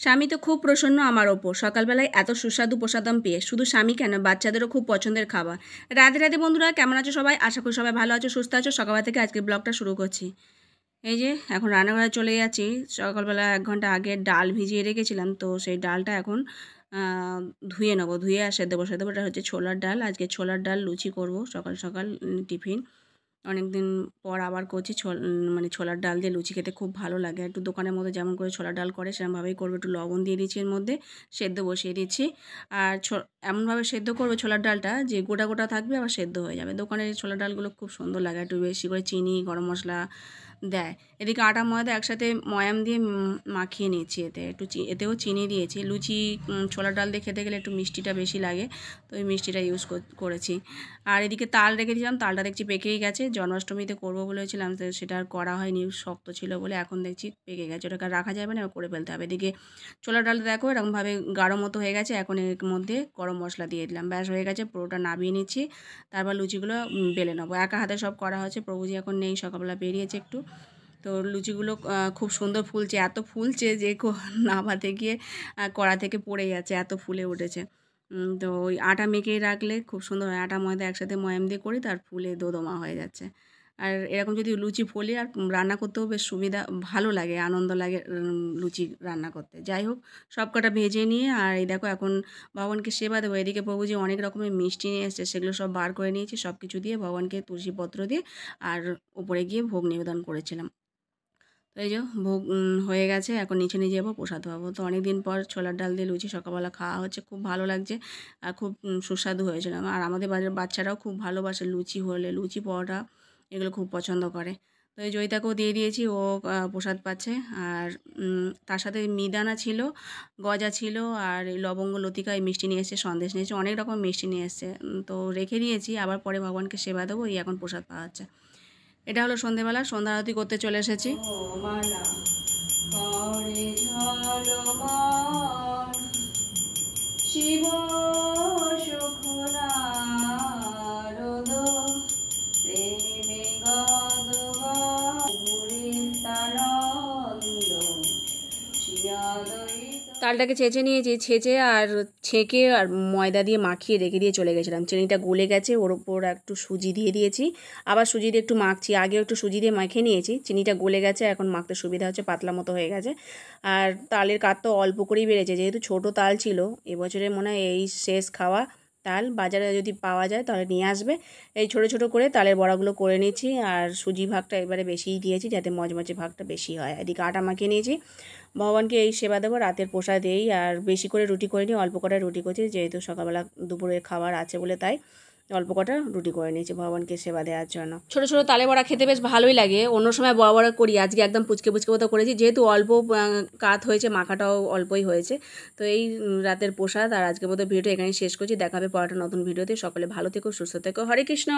স্বামী তো খুব প্রসন্ন আমার ওপর, সকালবেলায় এত সুস্বাদু প্রসাদম পেয়ে। শুধু স্বামী কেন, বাচ্চাদেরও খুব পছন্দের খাবার। রাধে রাধে বন্ধুরা, কেমন আছো সবাই? আশা করি সবাই ভালো আছো, সুস্থ আছো। সকালবেলা থেকে আজকে ব্লগটা শুরু করছি। এই যে এখন রান্নাঘরে চলে যাচ্ছি। সকালবেলা 1 ঘন্টা আগে ডাল ভিজিয়ে রেখেছিলাম, তো সেই ডালটা এখন ধুয়ে নেবো, ধুয়ে আর সেদ্ধ বসে দেবো। এটা হচ্ছে ছোলার ডাল। আজকে ছোলার ডাল লুচি করব সকাল সকাল টিফিন। অনেক দিন পর আবার করছি। মানে ছোলার ডাল দিয়ে লুচি খেতে খুব ভালো লাগে। একটু দোকানের মধ্যে যেমন করে ছোলার ডাল করে সেরকমভাবেই করবো। একটু লবণ দিয়ে দিচ্ছি, এর মধ্যে সেদ্ধ বসিয়ে দিচ্ছি। আর এমনভাবে সেদ্ধ করবো ছোলার ডালটা যে গোটা গোটা থাকবে, আবার সেদ্ধ হয়ে যাবে। দোকানের ছোলার ডালগুলো খুব সুন্দর লাগে, একটু বেশি করে চিনি গরম মশলা দেয়। এদিকে আটা ময়দা একসাথে ময়াম দিয়ে মাখিয়ে নিয়েছি। এতেও চিনি দিয়েছি। লুচি ছোলার ডাল দিয়ে খেতে গেলে একটু মিষ্টিটা বেশি লাগে, তো ওই মিষ্টিটা ইউজ করেছি। আর এদিকে তাল রেখে দিয়েছিলাম, তালটা দেখছি পেকেই গেছে। জন্মাষ্টমীতে করবো বলেছিলাম, তো সেটা আর করা হয়নি, শক্ত ছিল বলে। এখন দেখছি পেকে গেছে, ওটাকে রাখা যাবে না, করে ফেলতে হবে। এদিকে ছোলার ডালটা দেখো এরকমভাবে গাঢ় মতো হয়ে গেছে। এখন এর মধ্যে গরম মশলা দিয়ে দিলাম, ব্যাস হয়ে গেছে। পুরোটা নামিয়ে নিচ্ছি, তারপর লুচিগুলো বেলে নেবো। একা হাতে সব করা হচ্ছে, প্রভুজি এখন নেই, সকালবেলা বেরিয়েছে একটু। তো লুচিগুলো খুব সুন্দর ফুলছে, এত ফুলছে যে নামাতে গিয়ে কড়া থেকে পড়ে যাচ্ছে, এত ফুলে উঠেছে। তো ওই আটা মেখে রাখলে খুব সুন্দর হয়। আটা ময়দা একসাথে ময়াম দিয়ে করি, তার ফুলে দোদমা হয়ে যাচ্ছে। আর এরকম যদি লুচি ফোলে, আর রান্না করতেও বেশ সুবিধা, ভালো লাগে, আনন্দ লাগে লুচি রান্না করতে। যাই হোক, সব কটা ভেজে নিয়ে, আর এই দেখো এখন ভগবানকে সেবা দেবো। এদিকে প্রভুজি অনেক রকমের মিষ্টি নিয়ে এসছে, সেগুলো সব বার করে নিয়েছি। সব কিছু দিয়ে ভগবানকে তুলসীপত্র দিয়ে আর উপরে গিয়ে ভোগ নিবেদন করেছিলাম। তো এই যে ভোগ হয়ে গেছে, এখন নিচে নিয়ে যাবো, প্রসাদ পাবো। তো অনেক দিন পর ছোলার ডাল দিয়ে লুচি সকালবেলা খাওয়া হচ্ছে, খুব ভালো লাগছে আর খুব সুস্বাদু হয়েছিল। আর আমাদের বাড়ির বাচ্চারাও খুব ভালোবাসে লুচি হলে, লুচি পরোটা এগুলো খুব পছন্দ করে। তো এই জয়িতাকেও দিয়ে দিয়েছি, ও প্রসাদ পাচ্ছে। আর তার সাথে মিহিদানা ছিল, গজা ছিল, আর এই লবঙ্গ লতিকা, এই মিষ্টি নিয়ে এসছে, সন্দেশ নিয়ে এসছে, অনেক রকম মিষ্টি নিয়ে এসছে। তো রেখে দিয়েছি, আবার পরে ভগবানকে সেবা দেবো। এই এখন প্রসাদ পাওয়া যাচ্ছে। এটা হলো সন্ধেবেলা, সন্ধ্যা আরতি করতে চলে এসেছি। শিব তালটাকে ছেঁচে নিয়েছি, ছেঁচে আর ছেঁকে আর ময়দা দিয়ে মাখিয়ে রেখে দিয়ে চলে গেছিলাম। চিনিটা গলে গেছে, ওর ওপর একটু সুজি দিয়ে দিয়েছি, আবার সুজি দিয়ে একটু মাখছি। আগেও একটু সুজি দিয়ে মাখিয়ে নিয়েছি, চিনিটা গলে গেছে, এখন মাখতে সুবিধা হচ্ছে, পাতলা মতো হয়ে গেছে। আর তালের কাঠ তো অল্প করেই বেড়েছে, যেহেতু ছোটো তাল ছিল। এবছরে মনে হয় এই শেষ খাওয়া তাল, বাজারে যদি পাওয়া যায় তাহলে নিয়ে আসবে। এই ছোটো ছোটো করে তালের বড়াগুলো করে নিয়েছি, আর সুজি ভাগটা এবারে বেশিই দিয়েছি, যাতে মজমচে ভাগটা বেশি হয়। এদিকে আটা মাখিয়ে নিয়েছি, ভগবানকে এই সেবা দেবো, রাতের প্রসাদ এই। আর বেশি করে রুটি করে নিই, অল্প কটা রুটি করছি, যেহেতু সকালবেলা দুপুরের খাবার আছে বলে, তাই অল্প কটা রুটি করে নিয়েছি ভগবানকে সেবা দেওয়ার জন্য। ছোটো ছোটো তালে বড়া খেতে বেশ ভালোই লাগে, অন্য সময় বড়া বড়া করি, আজকে একদম পুচকে পুচকে মতো করেছি, যেহেতু অল্প কাত হয়েছে, মাখাটাও অল্পই হয়েছে। তো এই রাতের প্রসাদ। আর আজকের মতো ভিডিওটা এখানেই শেষ করছি, দেখাবে পরটা নতুন ভিডিওতে। সকলে ভালো থেকো, সুস্থ থেকো, হরে কৃষ্ণ।